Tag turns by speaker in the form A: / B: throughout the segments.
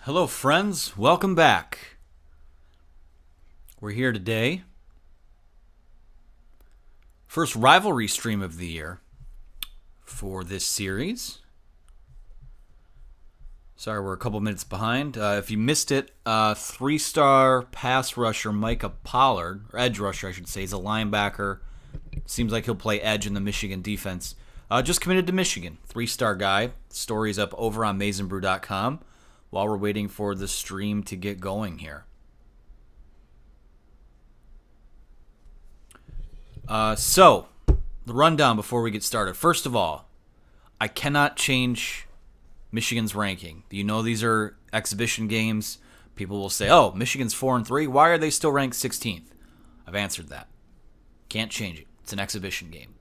A: Hello, friends. Welcome back. We're here today. First rivalry stream of the year for this series. Sorry, we're a couple minutes behind. If you missed it, three-star pass rusher Micah Pollard, or edge rusher, I should say. He's a linebacker. Seems like he'll play edge in the Michigan defense. Just committed to Michigan. Three-star guy. Story's up over on MaizeandBrew.com while we're waiting for the stream to get going here. So, the rundown before we get started. First of all, I cannot change Michigan's ranking. You know these are exhibition games. People will say, oh, Michigan's 4-3. Why are they still ranked 16th? I've answered that. Can't change it. It's an exhibition game.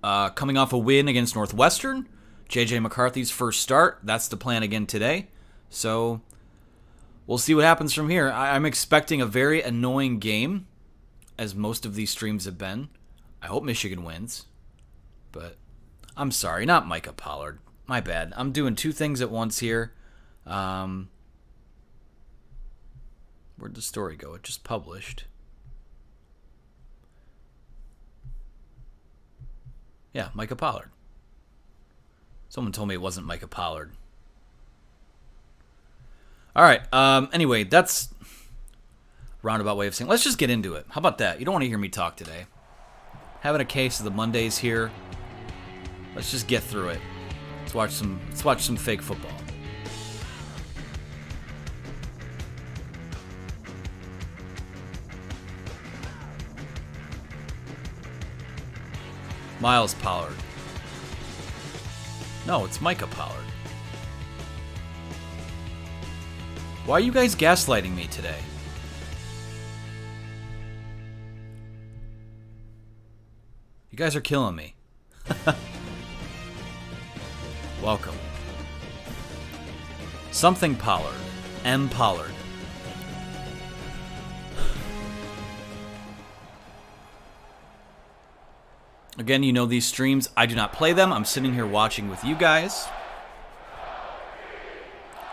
A: Coming off a win against Northwestern, J.J. McCarthy's first start. That's the plan again today. So we'll see what happens from here. I'm expecting a very annoying game, as most of these streams have been. I hope Michigan wins. But I'm sorry, not Micah Pollard. My bad. I'm doing two things at once here. Where'd the story go? It just published. Yeah, Micah Pollard. Someone told me it wasn't Micah Pollard. All right. Anyway, that's a roundabout way of saying, let's just get into it. How about that? You don't want to hear me talk today. Having a case of the Mondays here. Let's just get through it. Let's watch some fake football. Miles Pollard. No, it's Micah Pollard. Why are you guys gaslighting me today? You guys are killing me. Welcome. Something Pollard. M. Pollard. Again, you know these streams, I do not play them. I'm sitting here watching with you guys.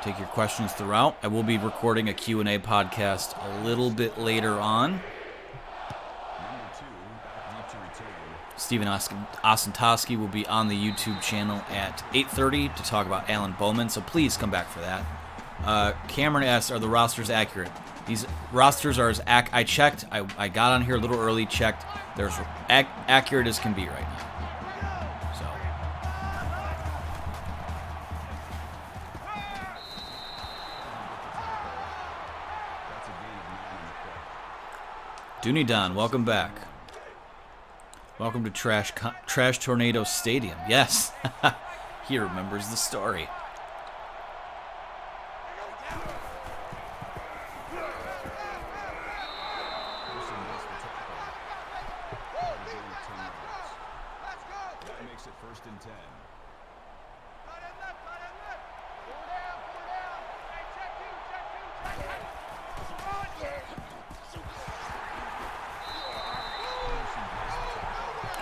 A: Take your questions throughout. I will be recording a Q&A podcast a little bit later on. Steven Ostentowski will be on the YouTube channel at 8:30 to talk about Alan Bowman, so please come back for that. Cameron asks, are the rosters accurate? These rosters are as I checked. I got on here a little early, checked. They're as accurate as can be right now. So. Dooney Don, welcome back. Welcome to Trash Tornado Stadium. Yes, he remembers the story.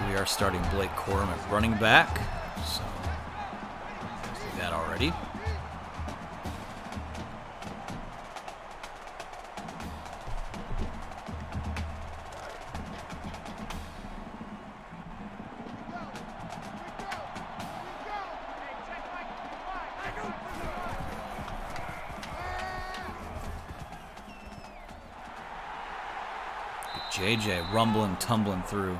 A: We are starting Blake Corum at running back, so do that already. JJ rumbling, tumbling through.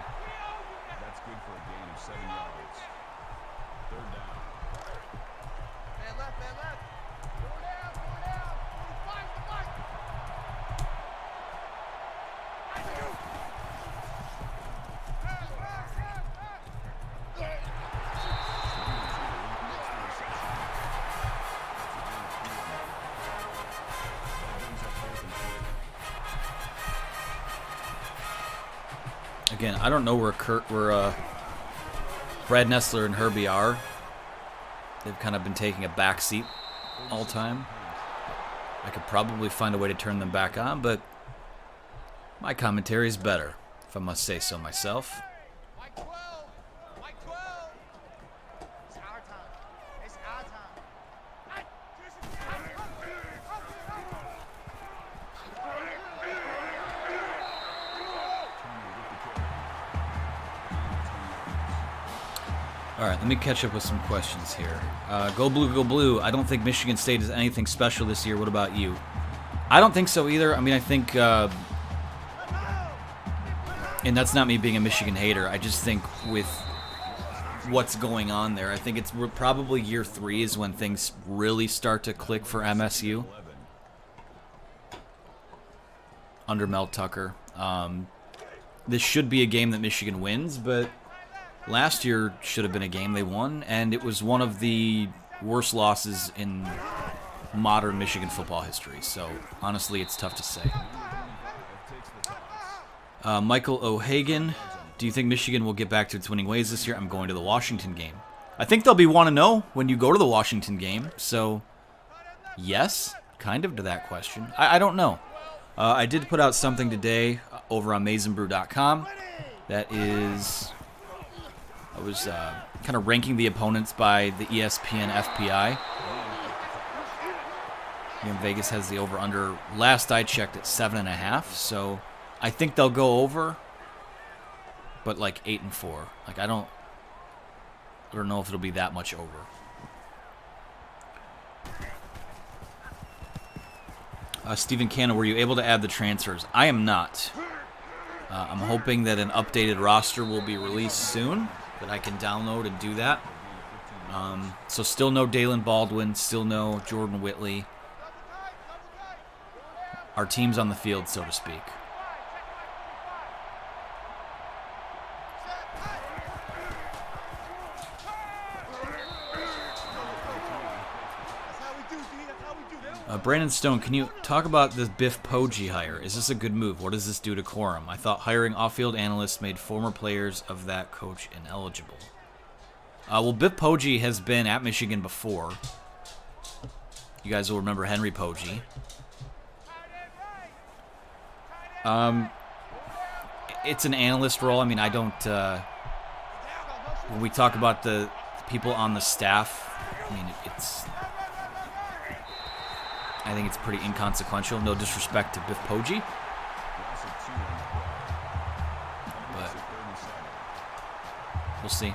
A: Again, I don't know where Brad Nessler and Herbie are. They've kind of been taking a back seat all time. I could probably find a way to turn them back on, but my commentary is better, if I must say so myself. All right, let me catch up with some questions here. Go Blue, go Blue. I don't think Michigan State is anything special this year. What about you? I don't think so either. I mean, I think, and that's not me being a Michigan hater. I just think with what's going on there, I think it's probably year 3 is when things really start to click for MSU. Under Mel Tucker. This should be a game that Michigan wins, but last year should have been a game they won, and it was one of the worst losses in modern Michigan football history. So, honestly, it's tough to say. Michael O'Hagan, do you think Michigan will get back to its winning ways this year? I'm going to the Washington game. I think they'll be 1-0 when you go to the Washington game. So, yes, kind of to that question. I don't know. I did put out something today over on MaizeandBrew.com. That is... I was kind of ranking the opponents by the ESPN FPI. Vegas has the over-under. Last I checked at 7.5, so I think they'll go over, but like 8-4. Like I don't know if it'll be that much over. Stephen Cannon, were you able to add the transfers? I am not. I'm hoping that an updated roster will be released soon, that I can download and do that. So still no Dalen Baldwin, still no Jordan Whitley. Our team's on the field, so to speak. Brandon Stone, can you talk about the Biff Poggi hire? Is this a good move? What does this do to quorum? I thought hiring off-field analysts made former players of that coach ineligible. Well, Biff Poggi has been at Michigan before. You guys will remember Henry Poggi. It's an analyst role. I mean, I don't... when we talk about the people on the staff, I mean, I think it's pretty inconsequential. No disrespect to Biff Poggi. But we'll see.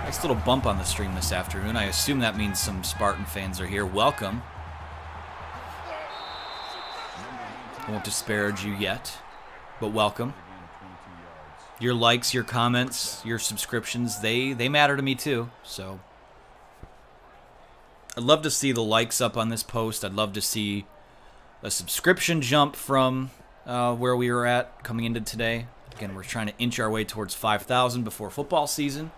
A: Nice little bump on the stream this afternoon. I assume that means some Spartan fans are here. Welcome. I won't disparage you yet, but welcome. Your likes, your comments, your subscriptions, they matter to me too. So I'd love to see the likes up on this post. I'd love to see a subscription jump from where we were at coming into today. Again, we're trying to inch our way towards 5,000 before football season.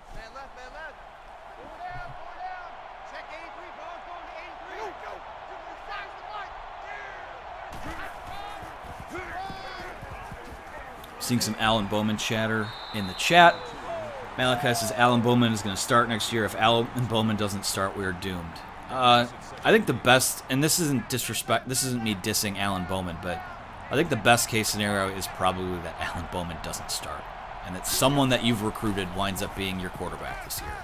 A: Seeing some Alan Bowman chatter in the chat. Malachi says Alan Bowman is going to start next year. If Alan Bowman doesn't start, we're doomed. I think the best, and this isn't disrespect, this isn't me dissing Alan Bowman, but I think the best case scenario is probably that Alan Bowman doesn't start, and that someone that you've recruited winds up being your quarterback this year.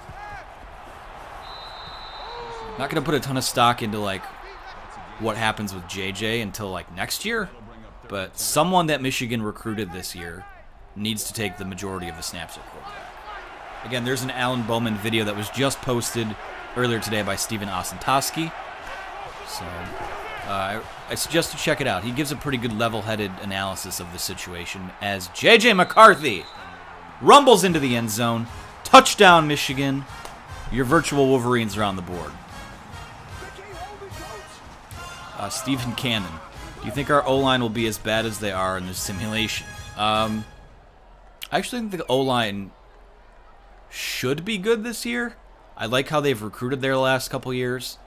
A: Not going to put a ton of stock into like what happens with JJ until like next year. But someone that Michigan recruited this year needs to take the majority of the snaps at quarterback. Again, there's an Alan Bowman video that was just posted earlier today by Steven Osentoski. So I suggest you check it out. He gives a pretty good level-headed analysis of the situation as J.J. McCarthy rumbles into the end zone. Touchdown, Michigan. Your virtual Wolverines are on the board. Stephen Cannon. Do you think our O-line will be as bad as they are in this simulation? I actually think the O-line should be good this year. I like how they've recruited their last couple years.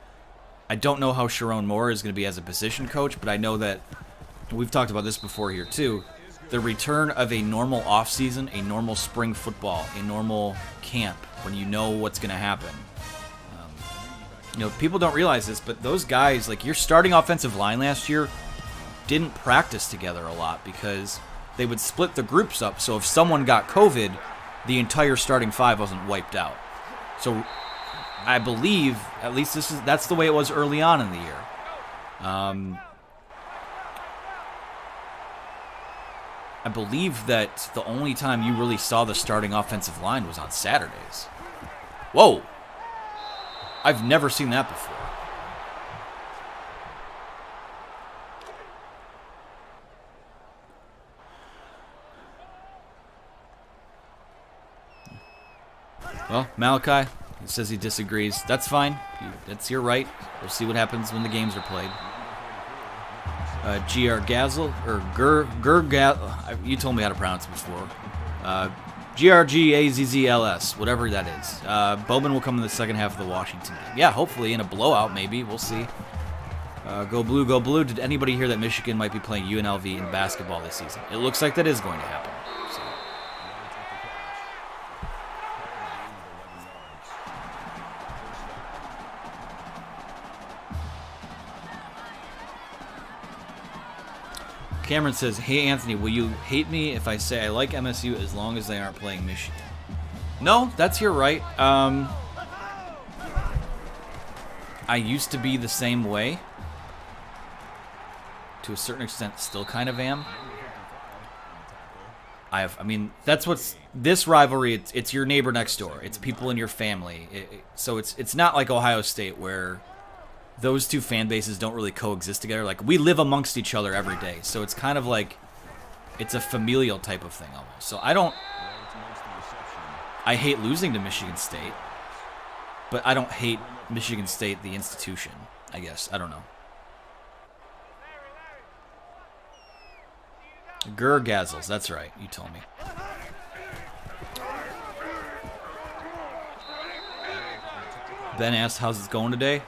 A: I don't know how Sharon Moore is going to be as a position coach, but I know that we've talked about this before here too. The return of a normal offseason, a normal spring football, a normal camp, when you know what's going to happen. People don't realize this, but those guys, like your starting offensive line last year, didn't practice together a lot because they would split the groups up. So if someone got COVID, the entire starting five wasn't wiped out. So I believe, at least that's the way it was early on in the year. I believe that the only time you really saw the starting offensive line was on Saturdays. Whoa! I've never seen that before. Well, Malachi, he says he disagrees. That's fine. That's your right. We'll see what happens when the games are played. Gr Gazel or you told me how to pronounce it before. Grgazzls, whatever that is. Bowman will come in the second half of the Washington game. Yeah, hopefully in a blowout, maybe. We'll see. Go blue, go blue. Did anybody hear that Michigan might be playing UNLV in basketball this season? It looks like that is going to happen. So. Cameron says, hey, Anthony, will you hate me if I say I like MSU as long as they aren't playing Michigan? No, that's your right. I used to be the same way. To a certain extent, still kind of am. I mean, that's what's... This rivalry, it's your neighbor next door. It's people in your family. So it's not like Ohio State where... those two fan bases don't really coexist together. Like, we live amongst each other every day. So it's kind of like, it's a familial type of thing almost. So I hate losing to Michigan State, but I don't hate Michigan State, the institution, I guess. I don't know. Gazzles, that's right. You told me. Ben asked, how's it going today?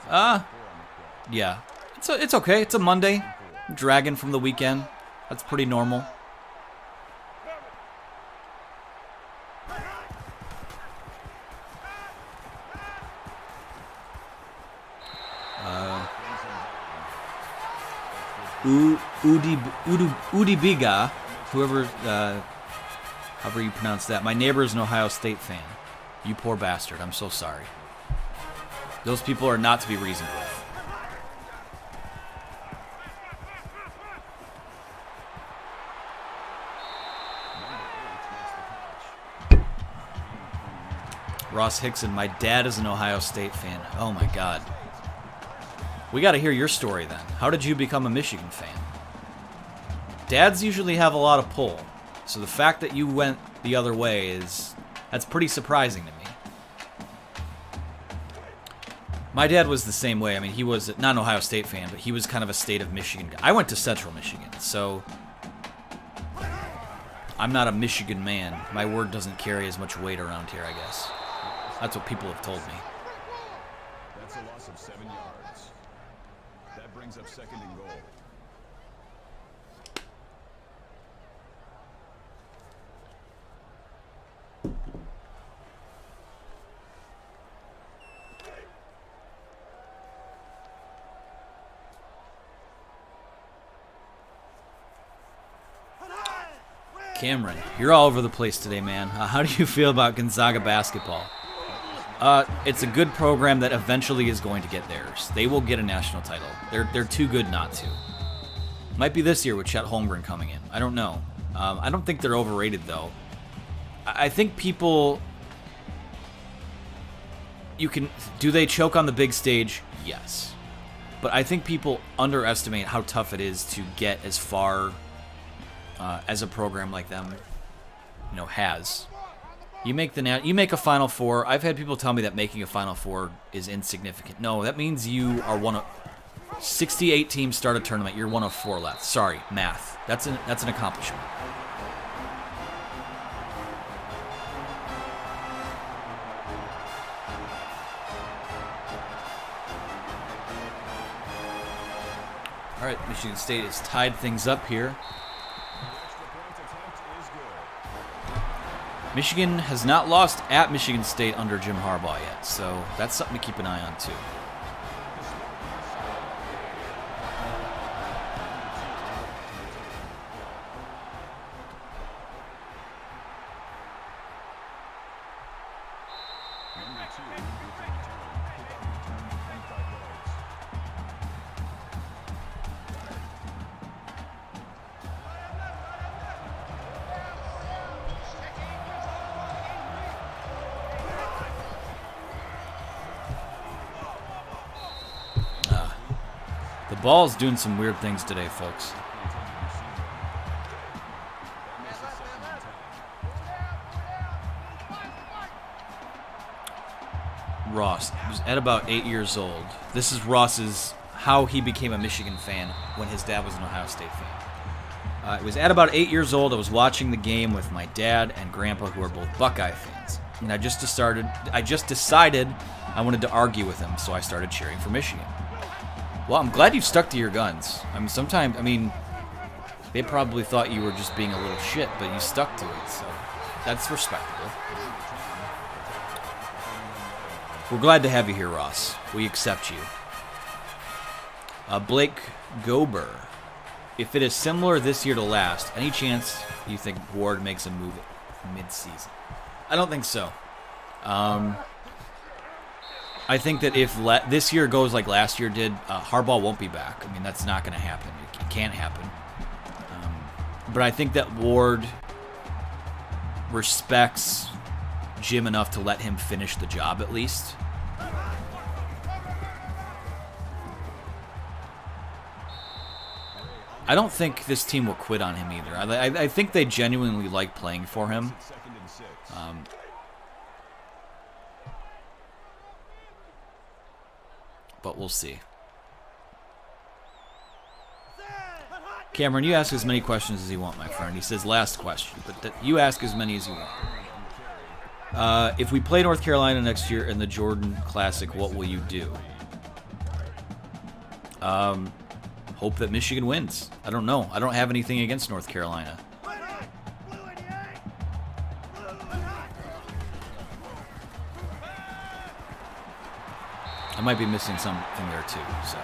A: Yeah, it's okay. It's a Monday. I'm dragging from the weekend. That's pretty normal. Udibiga, however you pronounce that. My neighbor is an Ohio State fan. You poor bastard. I'm so sorry. Those people are not to be reasoned with. Ross Hickson, my dad is an Ohio State fan. Oh my God. We got to hear your story then. How did you become a Michigan fan? Dads usually have a lot of pull, so the fact that you went the other way that's pretty surprising to me. My dad was the same way. I mean, he was not an Ohio State fan, but he was kind of a state of Michigan guy. I went to Central Michigan, so I'm not a Michigan man. My word doesn't carry as much weight around here, I guess. That's what people have told me.
B: That's a loss of 7 yards. That brings up second and goal.
A: Cameron, you're all over the place today, man. How do you feel about Gonzaga basketball? It's a good program that eventually is going to get theirs. They will get a national title. They're too good not to. Might be this year with Chet Holmgren coming in. I don't know. I don't think they're overrated, though. I think people... Do they choke on the big stage? Yes. But I think people underestimate how tough it is to get as far as a program like them, has. You make a Final Four. I've had people tell me that making a Final Four is insignificant. No, that means you are one of 68 teams start a tournament. You're one of 4 left. Sorry, math. That's an accomplishment. All right, Michigan State has tied things up here. Michigan has not lost at Michigan State under Jim Harbaugh yet, so that's something to keep an eye on, too. The ball's doing some weird things today, folks. Ross was at about 8 years old. This is Ross's how he became a Michigan fan when his dad was an Ohio State fan. It was at about 8 years old. I was watching the game with my dad and grandpa, who are both Buckeye fans, and I just decided I wanted to argue with him, so I started cheering for Michigan. Well, I'm glad you've stuck to your guns. I mean, they probably thought you were just being a little shit, but you stuck to it, so that's respectable. We're glad to have you here, Ross. We accept you. Blake Gober. If it is similar this year to last, any chance you think Ward makes a move mid-season? I don't think so. I think that if this year goes like last year did, Harbaugh won't be back. I mean, that's not going to happen. It can't happen. But I think that Ward respects Jim enough to let him finish the job at least. I don't think this team will quit on him either. I think they genuinely like playing for him. But we'll see. Cameron, you ask as many questions as you want, my friend. He says last question, but you ask as many as you want. If we play North Carolina next year in the Jordan Classic, what will you do? Hope that Michigan wins. I don't know. I don't have anything against North Carolina. I might be missing something there too, so.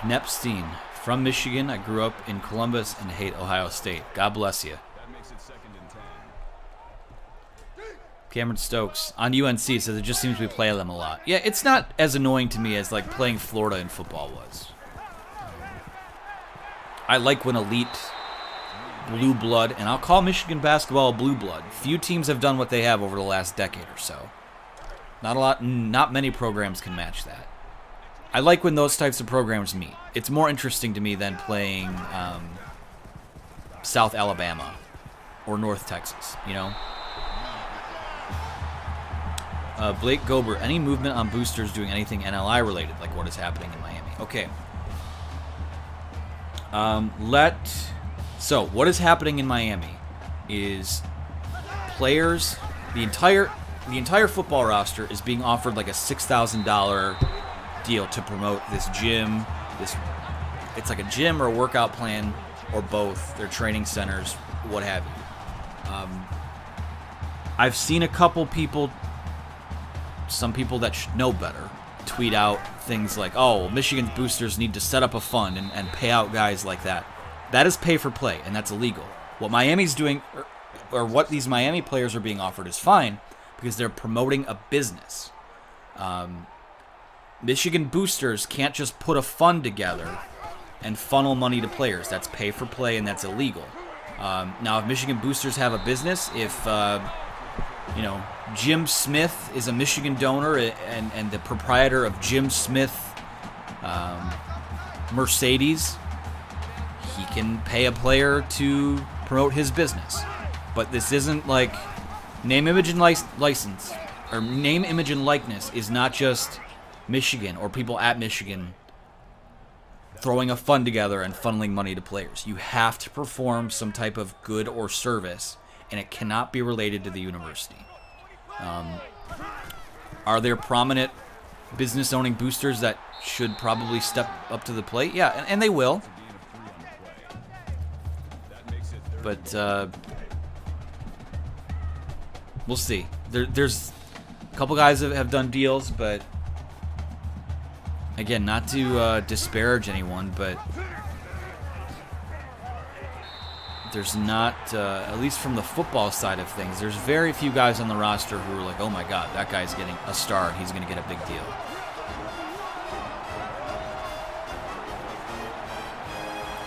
A: Nepstein, from Michigan. I grew up in Columbus and hate Ohio State. God bless you.
B: That makes it 2nd and 10.
A: Cameron Stokes on UNC says it just seems we play them a lot. Yeah, it's not as annoying to me as like playing Florida in football was. I like when elite blue blood, and I'll call Michigan basketball a blue blood. Few teams have done what they have over the last decade or so. Not many programs can match that. I like when those types of programs meet. It's more interesting to me than playing South Alabama or North Texas, you know? Blake Gober, any movement on boosters doing anything NLI related, like what is happening in Miami? Okay. So, what is happening in Miami is players, the entire football roster is being offered like a $6,000 deal to promote this gym. It's like a gym or a workout plan or both. They're training centers, what have you. I've seen a couple people, some people that should know better, tweet out things like, oh, Michigan's boosters need to set up a fund and pay out guys like that. That is pay for play, and that's illegal. What Miami's doing, or what these Miami players are being offered is fine, because they're promoting a business. Michigan boosters can't just put a fund together and funnel money to players. That's pay for play, and that's illegal. Now, if Michigan boosters have a business, if Jim Smith is a Michigan donor and the proprietor of Jim Smith Mercedes, he can pay a player to promote his business. But this isn't like name, image, and license, or name, image, and likeness is not just Michigan or people at Michigan throwing a fund together and funneling money to players. You have to perform some type of good or service, and it cannot be related to the university. Are there prominent business-owning boosters that should probably step up to the plate? Yeah, and they will. But we'll see. There's a couple guys that have done deals, but again, not to disparage anyone, but there's not, at least from the football side of things, there's very few guys on the roster who are like, oh my God, that guy's getting a star. He's going to get a big deal.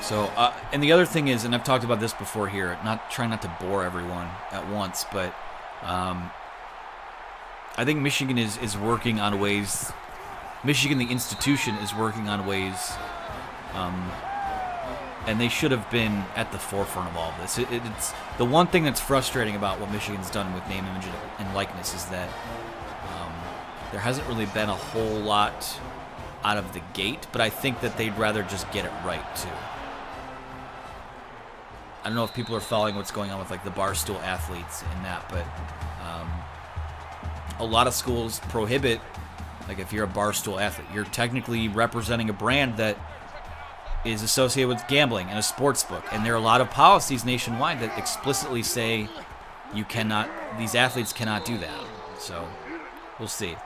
A: So, and the other thing is, and I've talked about this before here, trying not to bore everyone at once, but I think Michigan is working on ways, Michigan, the institution, is working on ways, and they should have been at the forefront of all of this. It's the one thing that's frustrating about what Michigan's done with name, image, and likeness is that there hasn't really been a whole lot out of the gate, but I think that they'd rather just get it right, too. I don't know if people are following what's going on with like the Barstool athletes and that, but a lot of schools prohibit, like if you're a Barstool athlete, you're technically representing a brand that is associated with gambling and a sports book. And there are a lot of policies nationwide that explicitly say you cannot, these athletes cannot do that. So we'll see.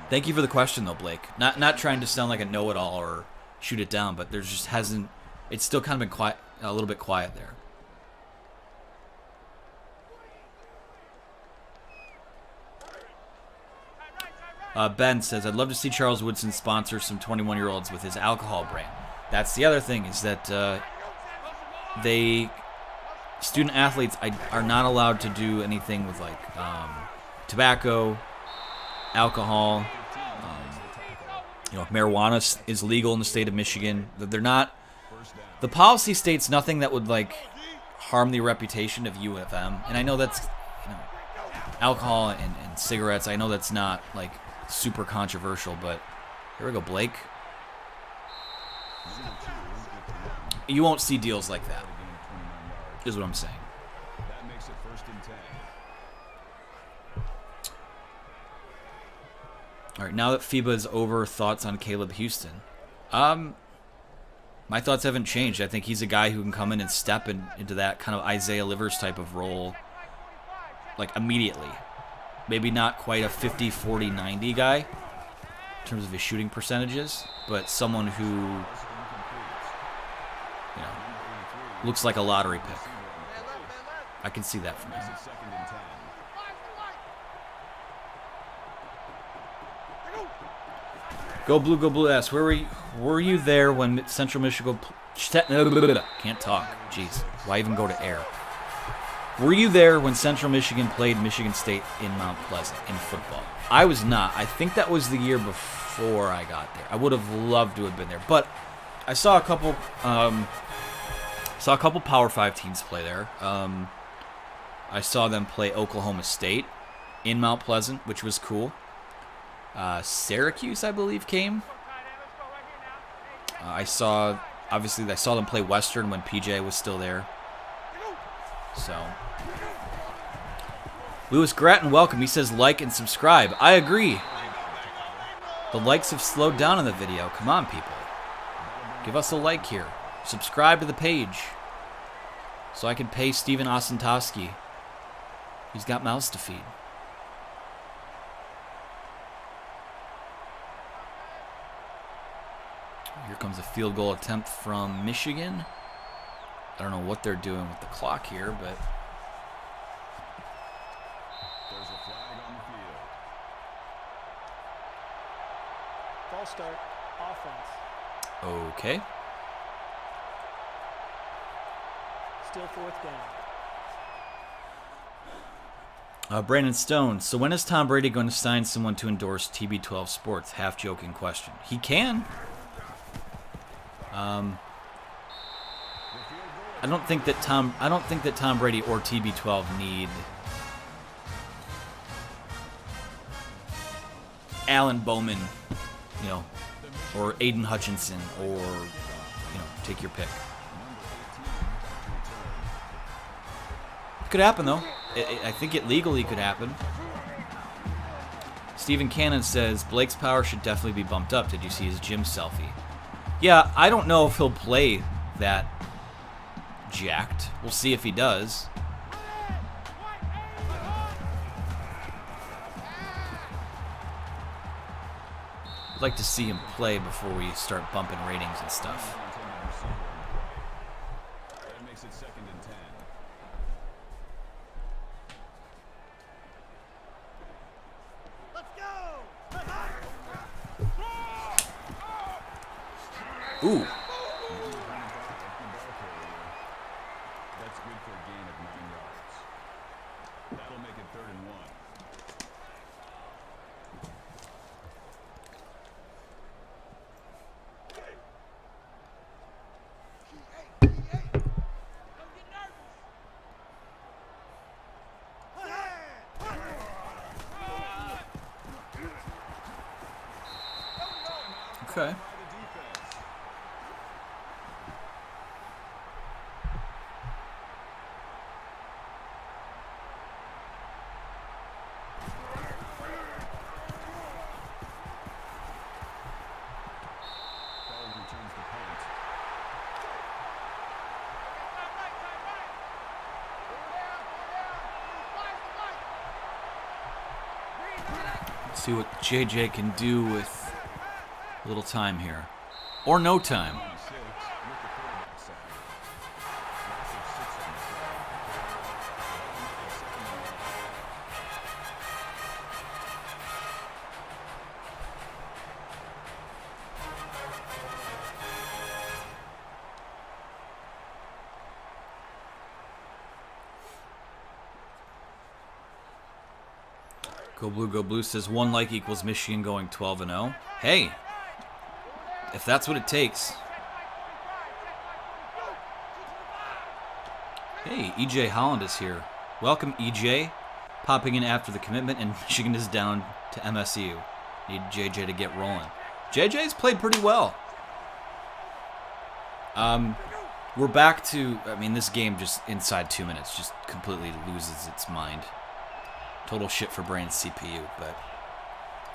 A: Thank you for the question though, Blake. Not trying to sound like a know-it-all or shoot it down, but there just hasn't, it's still kind of been quiet. A little bit quiet there. Ben says, I'd love to see Charles Woodson sponsor some 21-year-olds with his alcohol brand. That's the other thing, is that student athletes are not allowed to do anything with like tobacco, alcohol. Marijuana is legal in the state of Michigan. They're not. The policy states nothing that would like harm the reputation of U of M, and I know that's alcohol and cigarettes. I know that's not like super controversial, but here we go, Blake. You won't see deals like that, is what I'm saying.
B: That makes it 1st and 10.
A: All right, now that FIBA is over, thoughts on Caleb Houston? My thoughts haven't changed. I think he's a guy who can come in and step into that kind of Isaiah Livers type of role, like immediately. Maybe not quite a 50, 40, 90 guy in terms of his shooting percentages, but someone who, looks like a lottery pick. I can see that from him. Go Blue S. Were you there when Central Michigan... Can't talk. Jeez. Why even go to air? Were you there when Central Michigan played Michigan State in Mount Pleasant in football? I was not. I think that was the year before I got there. I would have loved to have been there. But I saw a couple Power 5 teams play there. I saw them play Oklahoma State in Mount Pleasant, which was cool. Syracuse, I believe, came. I saw them play Western when PJ was still there. So, Lewis Gratton, welcome. He says like and subscribe. I agree. The likes have slowed down on the video. Come on, people. Give us a like here. Subscribe to the page so I can pay Steven Osentoski. He's got mouths to feed. Here comes a field goal attempt from Michigan. I don't know what they're doing with the clock here, but...
B: There's a flag on the field.
C: False start. Offense.
A: Okay.
C: Still 4th down.
A: Brandon Stone. So when is Tom Brady going to sign someone to endorse TB12 Sports? Half joking question. He can. I don't think that Tom Brady or TB12 need Alan Bowman, or Aiden Hutchinson, or take your pick. It could happen though. I think it legally could happen. Stephen Cannon says Blake's power should definitely be bumped up. Did you see his gym selfie? Yeah, I don't know if he'll play that jacked. We'll see if he does. I'd like to see him play before we start bumping ratings and stuff.
B: That makes it 2nd
A: Ooh.
B: That's good for a gain of 9 yards. That'll make it 3rd and 1.
A: Okay. Let's see what JJ can do with a little time here. Or no time. Go Blue says 1 like equals Michigan going 12-0. Hey, if that's what it takes. Hey, EJ Holland is here. Welcome, EJ. Popping in after the commitment, and Michigan is down to MSU. Need JJ to get rolling. JJ's played pretty well. We're back to, I mean, this game just inside 2 minutes just completely loses its mind. Total shit for brain CPU, but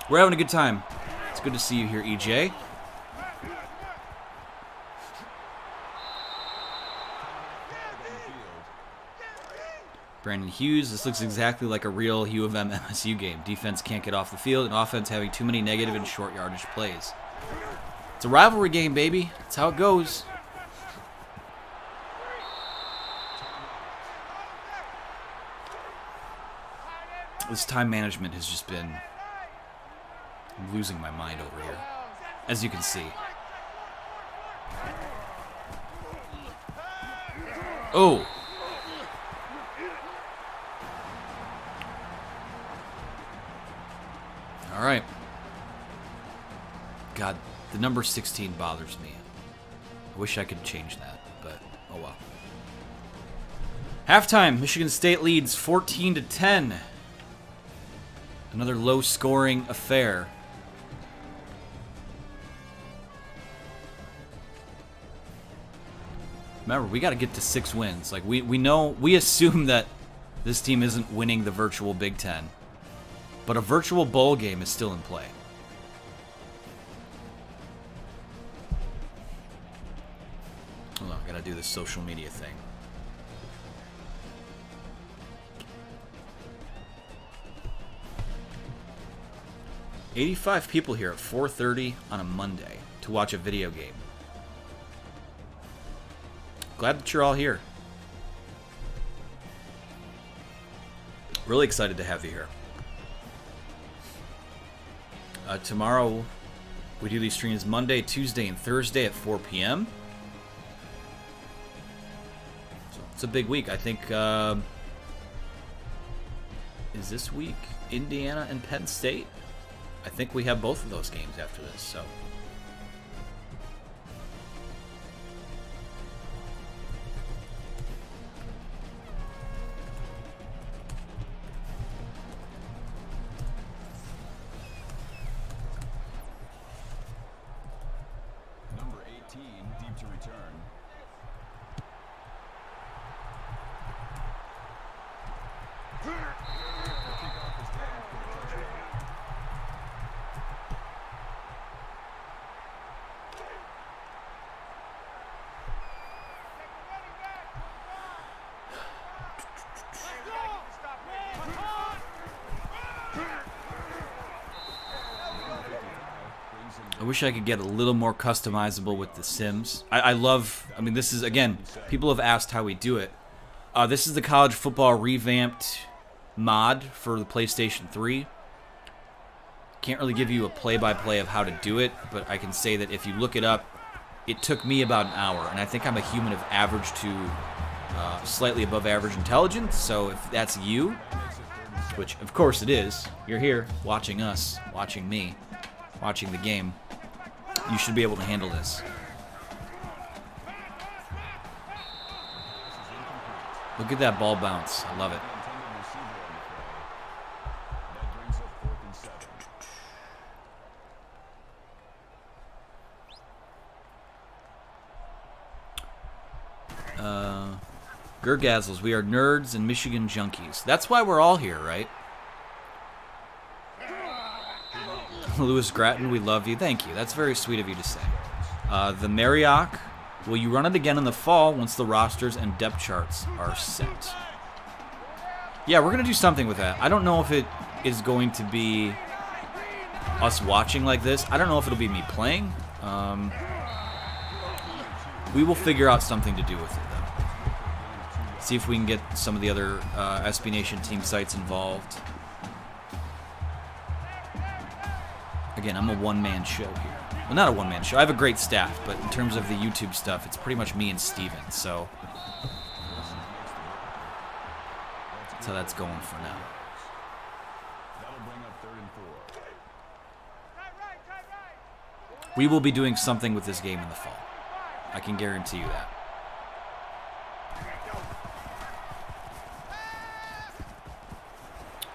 A: we're having a good time. It's good to see you here, EJ. Brandon Hughes, this looks exactly like a real U of M MSU game. Defense can't get off the field, and offense having too many negative and short yardage plays. It's a rivalry game, baby. That's how it goes. This time management has just been... I'm losing my mind over here, as you can see. Oh! All right. God, the number 16 bothers me. I wish I could change that, but oh well. Halftime, Michigan State leads 14-10. Another low-scoring affair. Remember, we got to get to 6 wins. Like we know, we assume that this team isn't winning the virtual Big Ten, but a virtual bowl game is still in play. Hold on, I gotta do this social media thing. $85 people here at 4:30 on a Monday to watch a video game. Glad that you're all here. Really excited to have you here. Tomorrow, we do these streams Monday, Tuesday, and Thursday at 4 p.m. So it's a big week. I think, is this week Indiana and Penn State? I think we have both of those games after this, so.
B: Number 18, deep to return.
A: I wish I could get a little more customizable with the Sims. I love, I mean, this is, again, people have asked how we do it. This is the College Football Revamped mod for the PlayStation 3. Can't really give you a play-by-play of how to do it, but I can say that if you look it up, it took me about an hour, and I think I'm a human of average to slightly above average intelligence, so if that's you, which of course it is, you're here watching us, watching me, watching the game, you should be able to handle this. Look at that ball bounce. I love it. Gergazzles, we are nerds and Michigan junkies. That's why we're all here, right? Lewis Gratton, we love you. Thank you. That's very sweet of you to say. The Marioc, will you run it again in the fall once the rosters and depth charts are set? Yeah, we're going to do something with that. I don't know if it is going to be us watching like this. I don't know if it'll be me playing. We will figure out something to do with it, though. See if we can get some of the other SB Nation team sites involved. Again, I'm a one-man show here. Well, not a one-man show. I have a great staff, but in terms of the YouTube stuff, it's pretty much me and Steven. So that's how that's going for now. We will be doing something with this game in the fall. I can guarantee you that.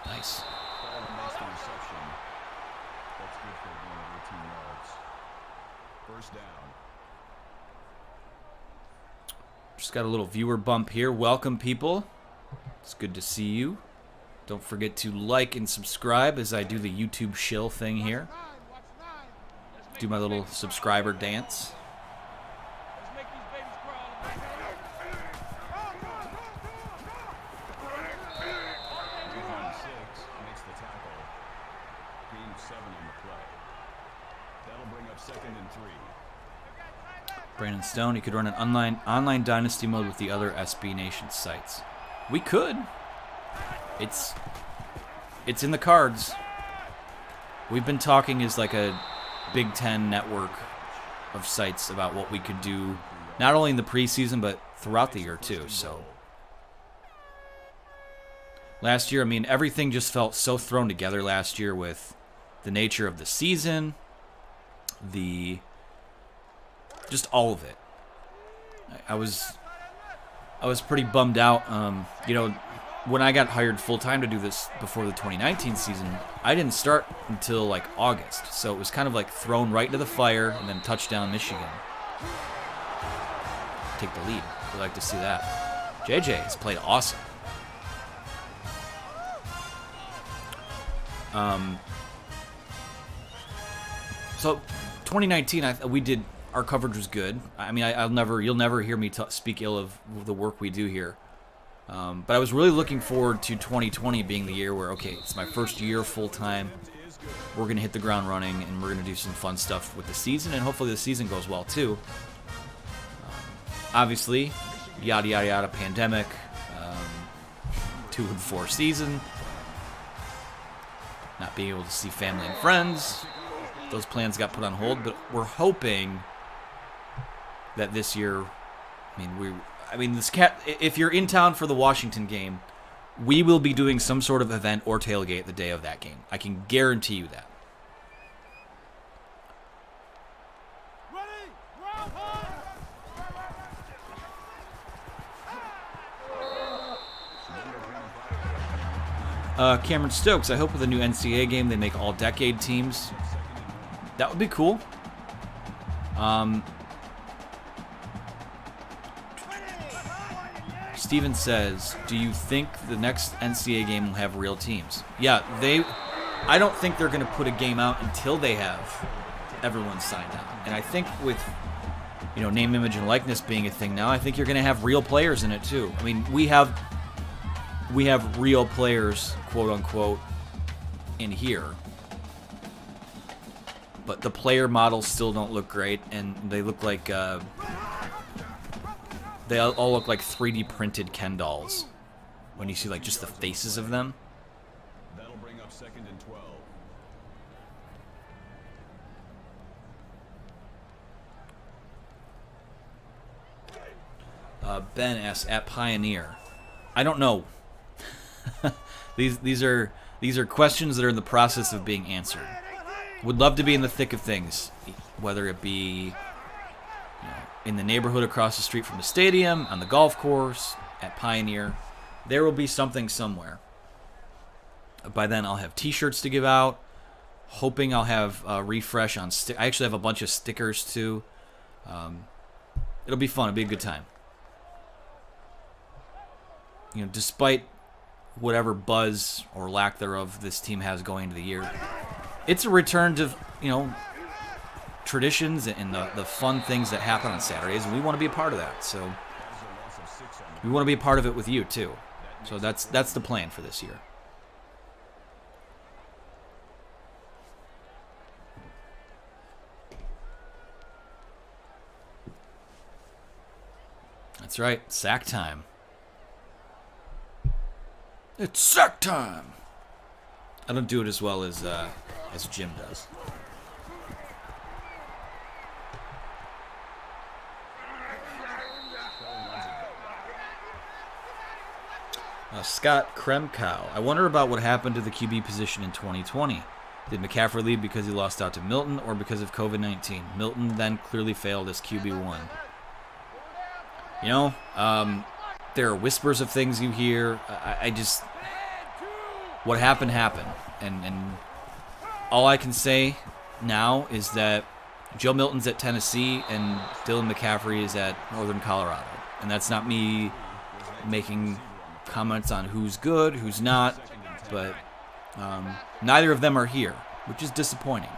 A: Nice. First down. Just got a little viewer bump here. Welcome, people. It's good to see you. Don't forget to like and subscribe as I do the YouTube shill thing here. Do my little subscriber dance. Brandon Stone, you could run an online dynasty mode with the other SB Nation sites. We could. It's in the cards. We've been talking as like a Big Ten network of sites about what we could do, not only in the preseason, but throughout the year too. So last year, I mean, everything just felt so thrown together last year with the nature of the season, just all of it. I was pretty bummed out. When I got hired full-time to do this before the 2019 season, I didn't start until like August. So it was kind of like thrown right into the fire and then touchdown Michigan. Take the lead. We'd like to see that. JJ has played awesome. So 2019, our coverage was good. I mean, you'll never hear me speak ill of the work we do here. But I was really looking forward to 2020 being the year where, okay, it's my first year full time. We're going to hit the ground running, and we're going to do some fun stuff with the season, and hopefully the season goes well too. Obviously, yada yada yada, pandemic, 2-4 season, not being able to see family and friends. Those plans got put on hold, but we're hoping that this year, if you're in town for the Washington game, we will be doing some sort of event or tailgate the day of that game. I can guarantee you that. Cameron Stokes, I hope with the new NCAA game they make all-decade teams. That would be cool. Steven says, do you think the next NCAA game will have real teams? Yeah, I don't think they're going to put a game out until they have everyone signed on. And I think with, name, image, and likeness being a thing now, I think you're going to have real players in it too. I mean, we have real players, quote unquote, in here. But the player models still don't look great, and they look like they all look like 3D printed Ken dolls when you see like just the faces of them.
B: That'll bring up 2nd and 12.
A: Ben asks, at Pioneer. I don't know. These are questions that are in the process of being answered. Would love to be in the thick of things, whether it be in the neighborhood across the street from the stadium, on the golf course, at Pioneer. There will be something somewhere. By then, I'll have T-shirts to give out. Hoping I'll have refresh on I actually have a bunch of stickers too. It'll be fun. It'll be a good time. Despite whatever buzz or lack thereof this team has going into the year, it's a return to traditions and the fun things that happen on Saturdays, and we want to be a part of that. So we want to be a part of it with you too. So that's the plan for this year. That's right, sack time. It's sack time. I don't do it as well as Jim does. Scott Kremkow. I wonder about what happened to the QB position in 2020. Did McCaffrey leave because he lost out to Milton or because of COVID-19? Milton then clearly failed as QB1. There are whispers of things you hear. I just... What happened, happened. And all I can say now is that Joe Milton's at Tennessee and Dylan McCaffrey is at Northern Colorado. And that's not me making comments on who's good, who's not. But neither of them are here, which is disappointing.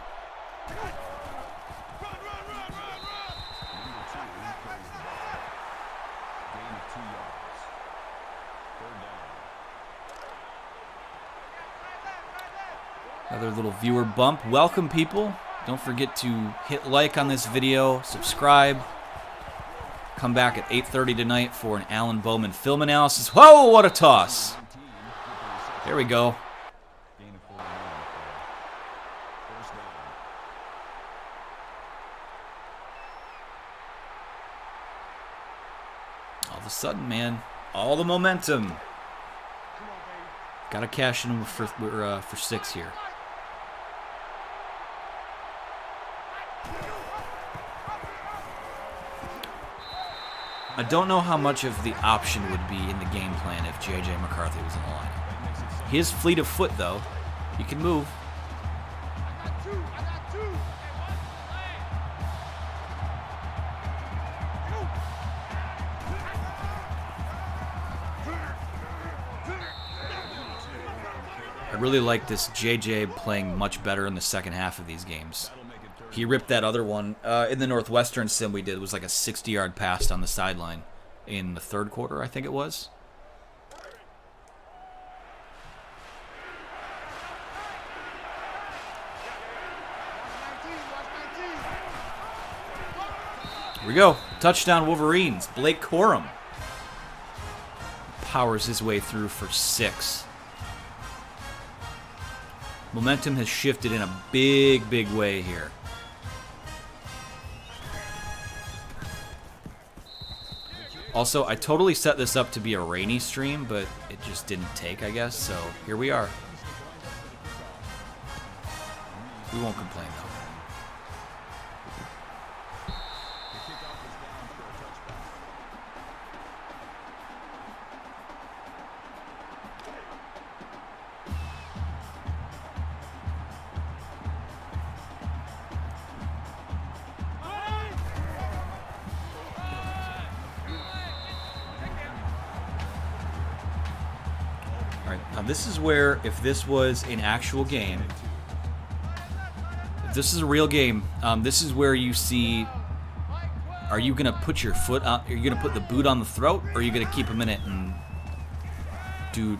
A: Another little viewer bump. Welcome, people. Don't forget to hit like on this video, subscribe. Come back at 8:30 tonight for an Alan Bowman film analysis. Whoa, what a toss. There we go. All of a sudden, man, all the momentum. Got to cash in for 6 here. I don't know how much of the option would be in the game plan if J.J. McCarthy was in the lineup. He is fleet of foot, though. He can move. I really like this J.J. playing much better in the second half of these games. He ripped that other one in the Northwestern sim we did. It was like a 60-yard pass on the sideline in the third quarter, I think it was. Here we go. Touchdown Wolverines. Blake Corum powers his way through for 6. Momentum has shifted in a big, big way here. Also, I totally set this up to be a rainy stream, but it just didn't take, I guess, so here we are. We won't complain, though. This is where, if this was an actual game, if this is a real game, this is where you see, are you going to put your foot on, are you going to put the boot on the throat, or are you going to keep a minute and do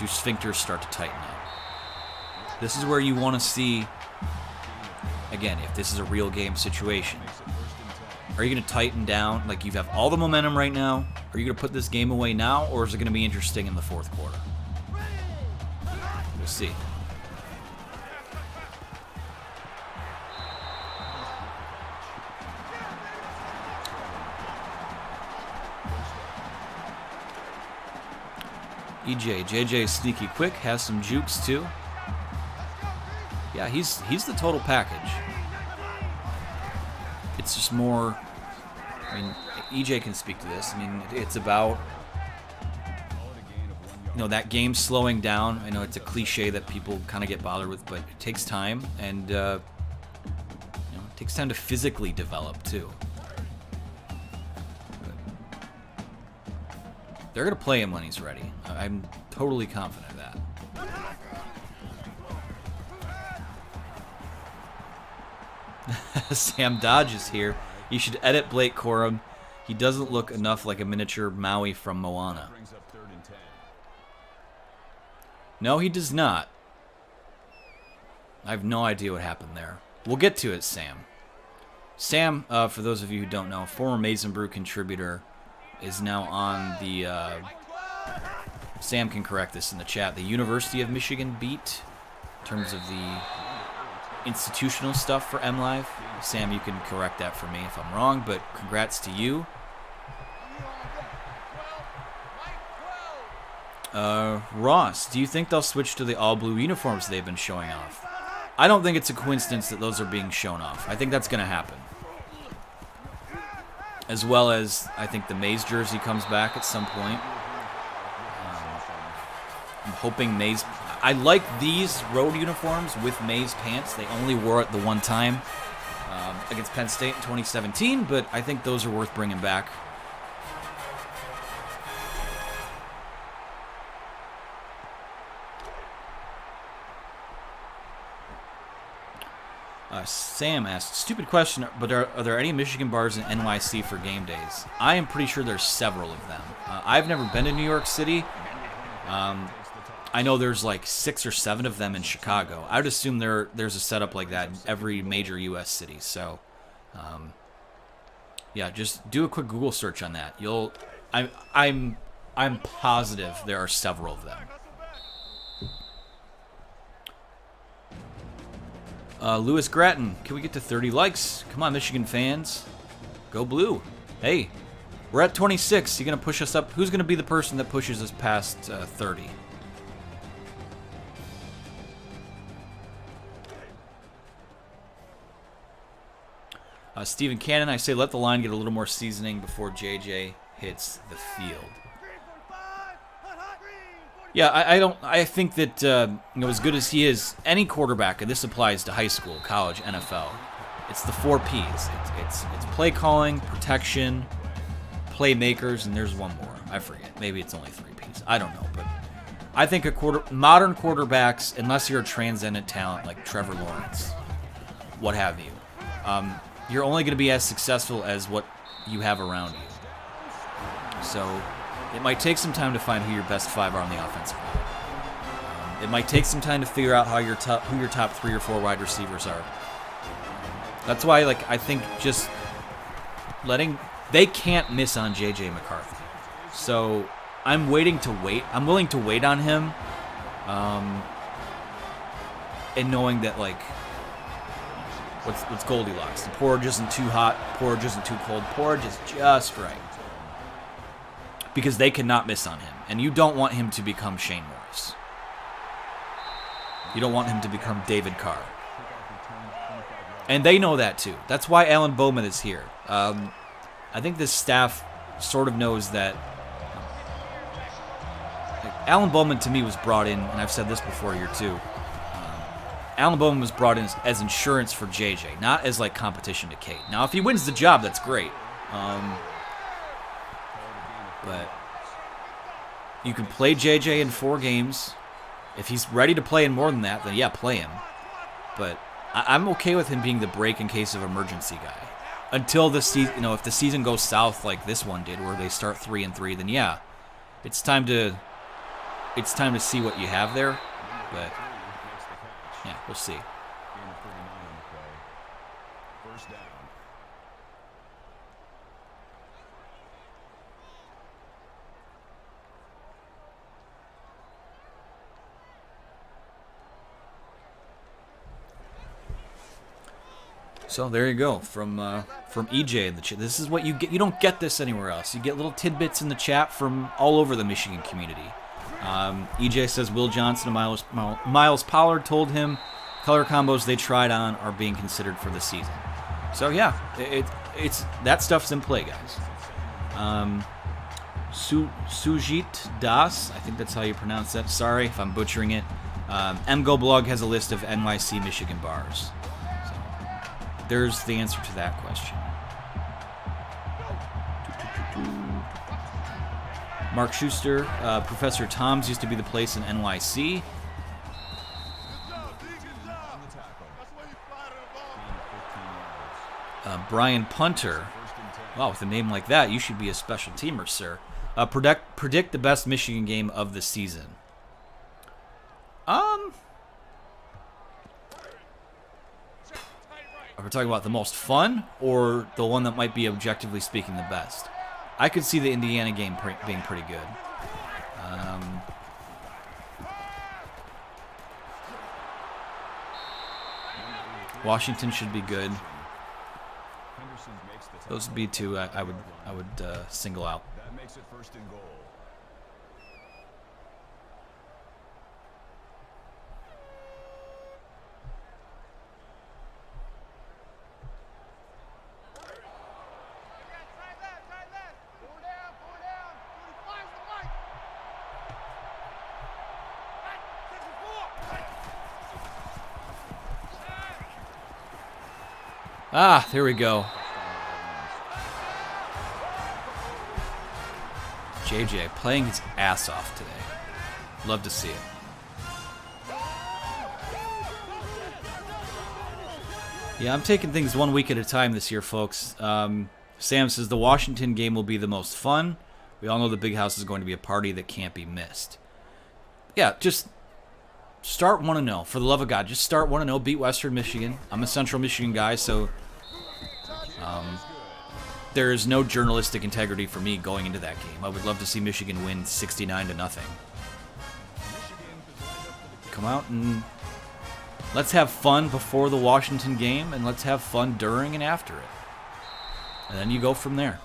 A: sphincters start to tighten up? This is where you want to see, again, if this is a real game situation. Are you going to tighten down? Like, you have all the momentum right now. Are you going to put this game away now, or is it going to be interesting in the fourth quarter? We'll see. JJ is sneaky quick, has some jukes too. Yeah, he's the total package. It's just more, I mean, EJ can speak to this. I mean, it's about, that game slowing down. I know it's a cliche that people kind of get bothered with, but it takes time, and it takes time to physically develop too. They're going to play him when he's ready. I'm totally confident of that. Sam Dodge is here. You should edit Blake Corum. He doesn't look enough like a miniature Maui from Moana. No, he does not. I have no idea what happened there. We'll get to it, Sam. Sam, for those of you who don't know, former Maize and Brew contributor, is now on the, Sam can correct this in the chat, the University of Michigan beat in terms of the institutional stuff for MLive. Sam, you can correct that for me if I'm wrong, but congrats to you. Ross, do you think they'll switch to the all-blue uniforms they've been showing off? I don't think it's a coincidence that those are being shown off. I think that's going to happen. As well as, I think the Maize jersey comes back at some point. I'm hoping Maize... I like these road uniforms with Maize pants. They only wore it the one time against Penn State in 2017, but I think those are worth bringing back. Sam asked, stupid question, but are there any Michigan bars in NYC for game days? I am pretty sure there's several of them. I've never been to New York City. I know there's like 6 or 7 of them in Chicago. I would assume there's a setup like that in every major U.S. city. So, yeah, just do a quick Google search on that. I'm positive there are several of them. Lewis Gratton, can we get to 30 likes? Come on, Michigan fans. Go blue. Hey, we're at 26. You going to push us up? Who's going to be the person that pushes us past 30? Stephen Cannon, I say let the line get a little more seasoning before JJ hits the field. Yeah, I think that as good as he is, any quarterback, and this applies to high school, college, NFL, it's the 4 Ps. It's play calling, protection, playmakers, and there's one more. I forget. Maybe it's only 3 Ps. I don't know, but I think modern quarterbacks, unless you're a transcendent talent like Trevor Lawrence, what have you, you're only going to be as successful as what you have around you. So it might take some time to find who your best 5 are on the offensive line. It might take some time to figure out who your top 3 or 4 wide receivers are. That's why, I think just they can't miss on J.J. McCarthy. So I'm willing to wait on him, and knowing that what's Goldilocks? The porridge isn't too hot, porridge isn't too cold, porridge is just right. Because they cannot miss on him. And you don't want him to become Shane Morris. You don't want him to become David Carr. And they know that too. That's why Alan Bowman is here. I think this staff sort of knows that. Alan Bowman to me was brought in, and I've said this before here too. Alan Bowman was brought in as insurance for JJ, not as competition to Cade. Now, if he wins the job, that's great. But you can play JJ in 4 games. If he's ready to play in more than that, then yeah, play him. But I'm okay with him being the break in case of emergency guy. Until the season, if the season goes south like this one did, where they start 3-3, then yeah, it's time to see what you have there. But yeah, we'll see.
B: First down.
A: So there you go from EJ in the chat. This is what you get. You don't get this anywhere else. You get little tidbits in the chat from all over the Michigan community, EJ says Will Johnson and Miles Pollard told him color combos they tried on are being considered for the season. So yeah, it's that stuff's in play, guys. Sujit Das, I think that's how you pronounce that. Sorry if I'm butchering it. MGO Blog has a list of NYC Michigan bars. So there's the answer to that question. Mark Schuster, Professor Tom's used to be the place in NYC. Brian Punter. Wow, with a name like that, you should be a special teamer, sir. Predict the best Michigan game of the season. Are we talking about the most fun or the one that might be objectively speaking the best? I could see the Indiana game being pretty good. Washington should be good. Those would be two I would single out.
B: That makes it first and goal.
A: Ah, there we go. JJ playing his ass off today. Love to see it. Yeah, I'm taking things 1 week at a time this year, folks. Sam says the Washington game will be the most fun. We all know the Big House is going to be a party that can't be missed. Yeah, just start 1-0. For the love of God, just start 1-0. Beat Western Michigan. I'm a Central Michigan guy, so there is no journalistic integrity for me going into that game. I would love to see Michigan win 69-0. Come out and let's have fun before the Washington game, and let's have fun during and after it. And then you go from there.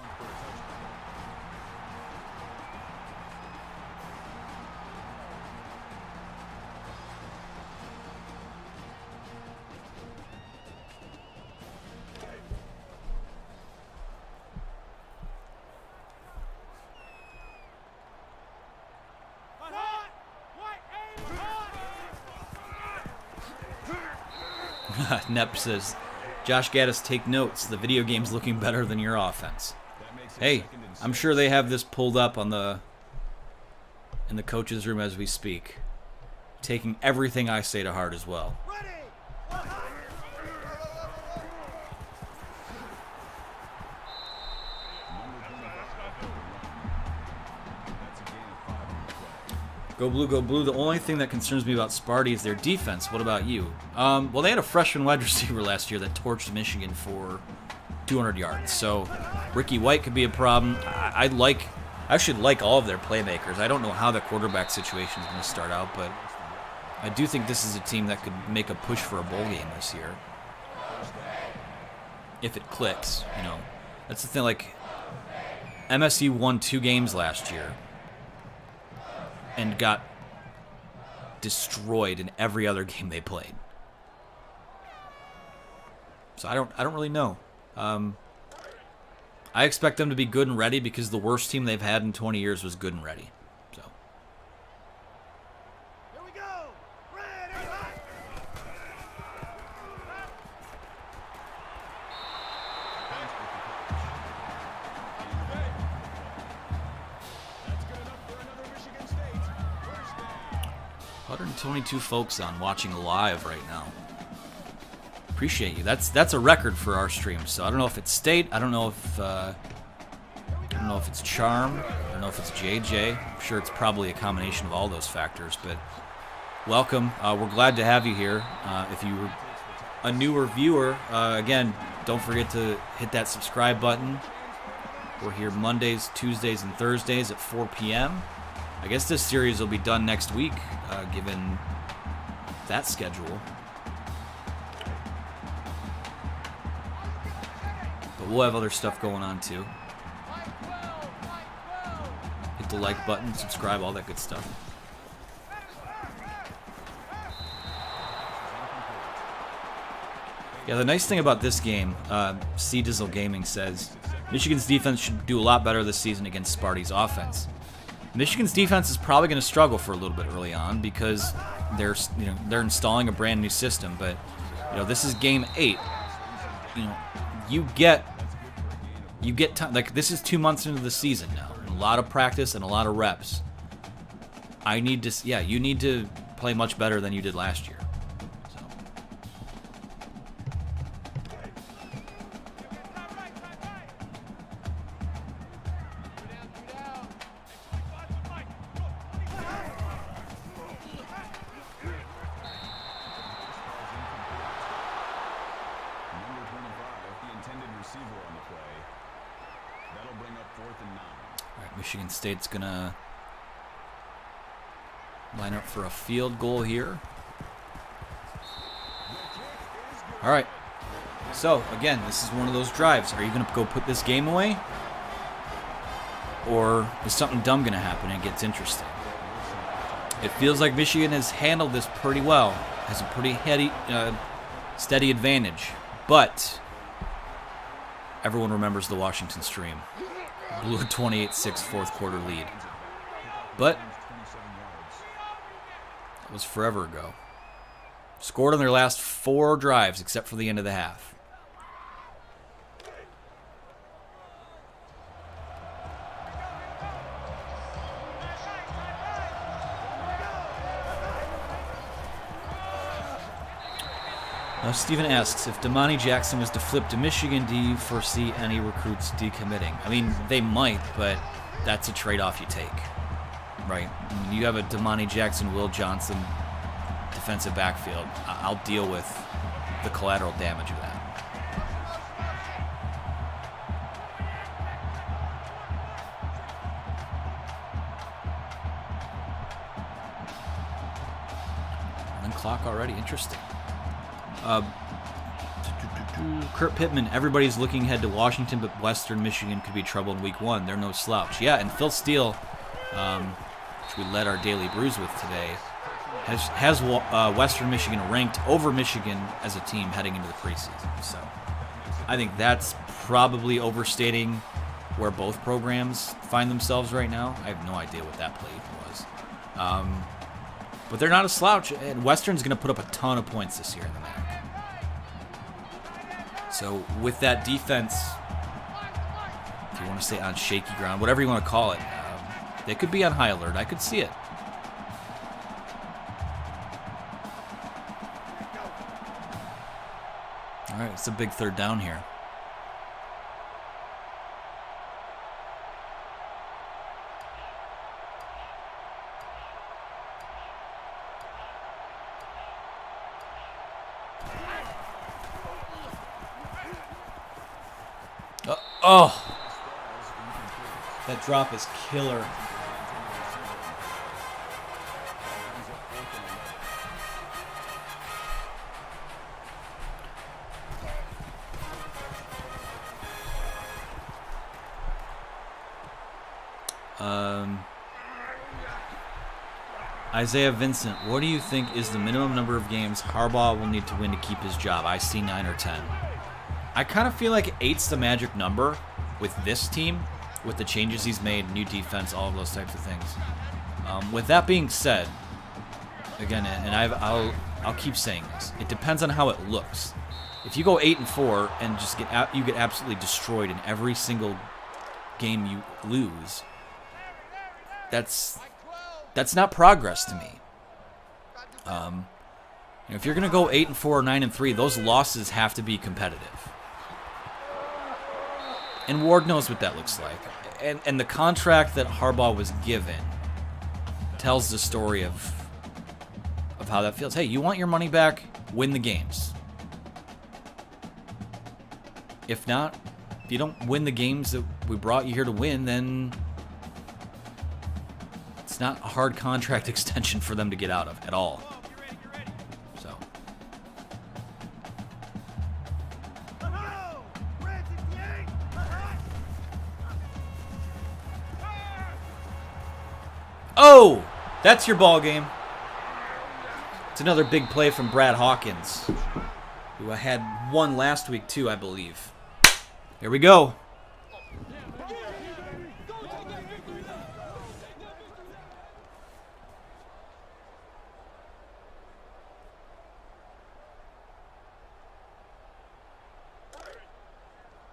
A: Nep says, Josh Gaddis, take notes. The video game's looking better than your offense. Hey, I'm sure they have this pulled up on in the coach's room as we speak. Taking everything I say to heart as well. Go Blue, go Blue. The only thing that concerns me about Sparty is their defense. What about you? Well, they had a freshman wide receiver last year that torched Michigan for 200 yards. So Ricky White could be a problem. I should like all of their playmakers. I don't know how the quarterback situation is going to start out, but I do think this is a team that could make a push for a bowl game this year. If it clicks, you know. That's the thing, like, MSU won 2 games last year and got destroyed in every other game they played. So I don't really know. I expect them to be good and ready because the worst team they've had in 20 years was good and ready. So.
C: Here we go. Ready, hot.
B: That's good enough for another Michigan State. First down.
A: 122 folks on watching live right now. Appreciate you. That's a record for our stream. So I don't know if it's state. I don't know if it's charm. I don't know if it's JJ. I'm sure it's probably a combination of all those factors. But welcome. We're glad to have you here. If you're a newer viewer, again, don't forget to hit that subscribe button. We're here Mondays, Tuesdays, and Thursdays at 4 p.m. I guess this series will be done next week, given that schedule. But we'll have other stuff going on too. Hit the like button, subscribe, all that good stuff. Yeah, the nice thing about this game, C Dizzle Gaming says, Michigan's defense should do a lot better this season against Sparty's offense. Michigan's defense is probably going to struggle for a little bit early on because they're installing a brand new system. But this is game 8. You get time. Like, this is 2 months into the season now, and a lot of practice and a lot of reps. You need to play much better than you did last year. So.
B: Number 25, the intended receiver on the play. That'll bring up 4th and 9.
A: All right, Michigan State's gonna line up for a field goal here. All right. So, again, this is one of those drives. Are you going to go put this game away? Or is something dumb going to happen and it gets interesting? It feels like Michigan has handled this pretty well. Has a pretty steady advantage. But everyone remembers the Washington stream. Blew a 28-6 fourth quarter lead. But it was forever ago. Scored on their last 4 drives except for the end of the half. Now, Stephen asks, if Damani Jackson was to flip to Michigan, do you foresee any recruits decommitting? I mean, they might, but that's a trade-off you take, right? I mean, you have a Damani Jackson, Will Johnson defensive backfield. I'll deal with the collateral damage of that. And clock already, interesting. Kurt Pittman, everybody's looking ahead to Washington, but Western Michigan could be trouble in week 1. They're no slouch. Yeah, and Phil Steele, which we led our daily brews with today, has Western Michigan ranked over Michigan as a team heading into the preseason. So I think that's probably overstating where both programs find themselves right now. I have no idea what that play was. But they're not a slouch, and Western's going to put up a ton of points this year in the MAC. So with that defense, if you want to say on shaky ground, whatever you want to call it, they could be on high alert. I could see it. All right, it's a big 3rd down here. Oh, that drop is killer. Isaiah Vincent, what do you think is the minimum number of games Harbaugh will need to win to keep his job? I see 9 or 10. I kind of feel like 8's the magic number with this team, with the changes he's made, new defense, all of those types of things. With that being said, again, and I'll keep saying this, it depends on how it looks. If you go 8-4 and just get absolutely destroyed in every single game you lose, that's not progress to me. If you're gonna go 8-4 or 9-3, those losses have to be competitive. And Ward knows what that looks like. And the contract that Harbaugh was given tells the story of how that feels. Hey, you want your money back? Win the games. If not, if you don't win the games that we brought you here to win, then it's not a hard contract extension for them to get out of at all. So. Oh, that's your ball game. It's another big play from Brad Hawkins. who had one last week too, I believe. Here we go.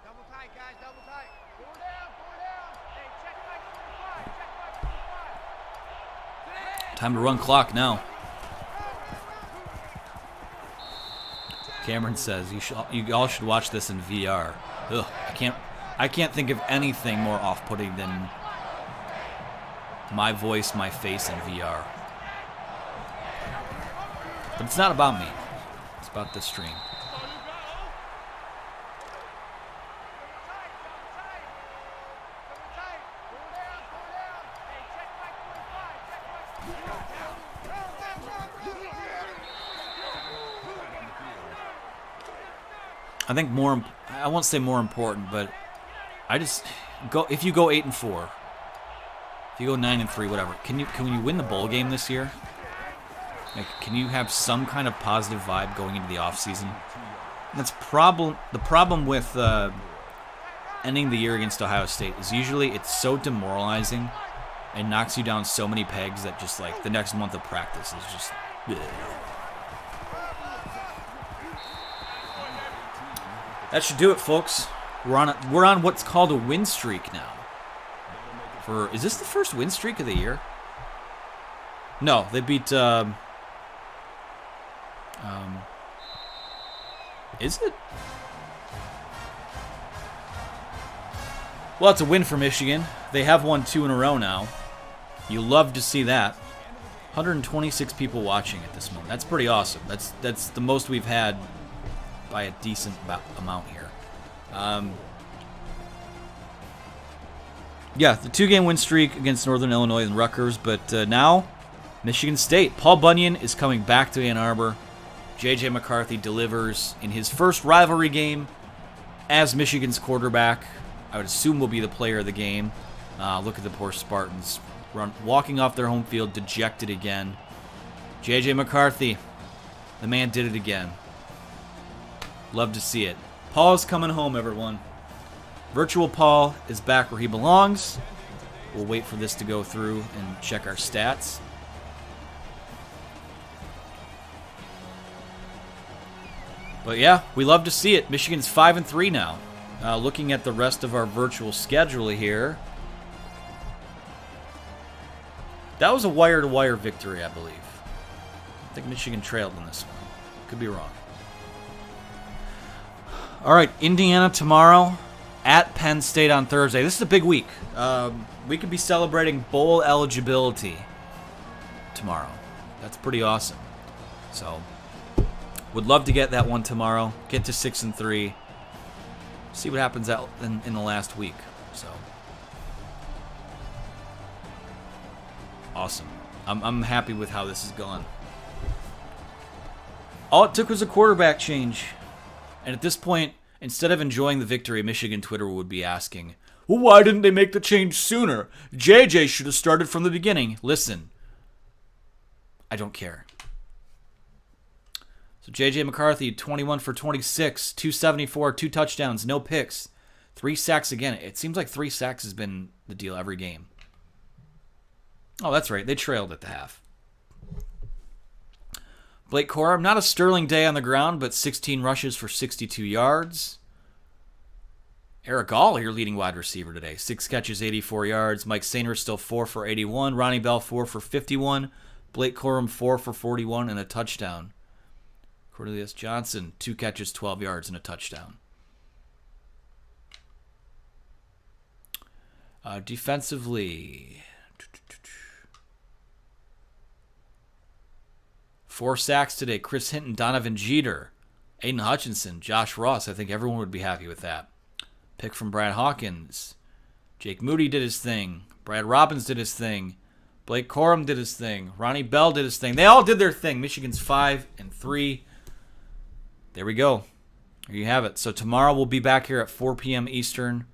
C: Double tight, guys, double tight. Four down. Hey, check back 45.
A: Time to run clock now. Cameron says you all should watch this in VR. Ugh, I can't think of anything more off-putting than my voice, my face in VR. But it's not about me. It's about the stream. I think I won't say more important, but I just go, if you go 8-4, if you go 9-3, whatever, can you win the bowl game this year? Like, can you have some kind of positive vibe going into the offseason? That's the problem with ending the year against Ohio State is usually it's so demoralizing and knocks you down so many pegs that just like the next month of practice is just bleh. That should do it, folks. We're on what's called a win streak now. Is this the first win streak of the year? No, they beat is it? Well, it's a win for Michigan. They have won 2 in a row now. You love to see that. 126 people watching at this moment. That's pretty awesome. That's the most we've had by a decent amount here. Yeah, the 2-game win streak against Northern Illinois and Rutgers, but now Michigan State. Paul Bunyan is coming back to Ann Arbor. J.J. McCarthy delivers in his first rivalry game as Michigan's quarterback. I would assume will be the player of the game. Look at the poor Spartans walking off their home field dejected again. J.J. McCarthy, the man did it again. Love to see it. Paul's coming home, everyone. Virtual Paul is back where he belongs. We'll wait for this to go through and check our stats. But yeah, we love to see it. Michigan's 5-3 now. Looking at the rest of our virtual schedule here. That was a wire-to-wire victory, I believe. I think Michigan trailed in this one. Could be wrong. All right, Indiana tomorrow, at Penn State on Thursday. This is a big week. We could be celebrating bowl eligibility tomorrow. That's pretty awesome. So, would love to get that one tomorrow. Get to 6-3. See what happens out in the last week. So, awesome. I'm happy with how this has gone. All it took was a quarterback change. And at this point, instead of enjoying the victory, Michigan Twitter would be asking, well, why didn't they make the change sooner? JJ should have started from the beginning. Listen, I don't care. So JJ McCarthy, 21 for 26, 274, 2 touchdowns, no picks, 3 sacks again. It seems like 3 sacks has been the deal every game. Oh, that's right. They trailed at the half. Blake Corum, not a sterling day on the ground, but 16 rushes for 62 yards. Eric Gall, your leading wide receiver today. 6 catches, 84 yards. Mike Sainer still 4 for 81. Ronnie Bell, 4 for 51. Blake Corum, 4 for 41 and a touchdown. Cornelius Johnson, 2 catches, 12 yards and a touchdown. Defensively, 4 sacks today. Chris Hinton, Donovan Jeter, Aiden Hutchinson, Josh Ross. I think everyone would be happy with that. Pick from Brad Hawkins. Jake Moody did his thing. Brad Robbins did his thing. Blake Corum did his thing. Ronnie Bell did his thing. They all did their thing. Michigan's 5-3. There we go. There you have it. So tomorrow we'll be back here at 4 p.m. Eastern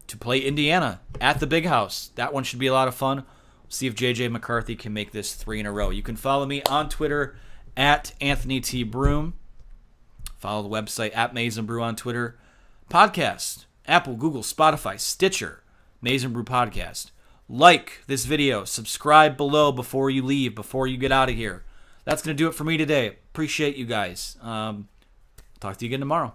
A: to play Indiana at the Big House. That one should be a lot of fun. See if J.J. McCarthy can make this 3 in a row. You can follow me on Twitter at Anthony T. Broom. Follow the website at Maize and Brew on Twitter. Podcast, Apple, Google, Spotify, Stitcher, Maize and Brew Podcast. Like this video. Subscribe below before you leave, before you get out of here. That's going to do it for me today. Appreciate you guys. Talk to you again tomorrow.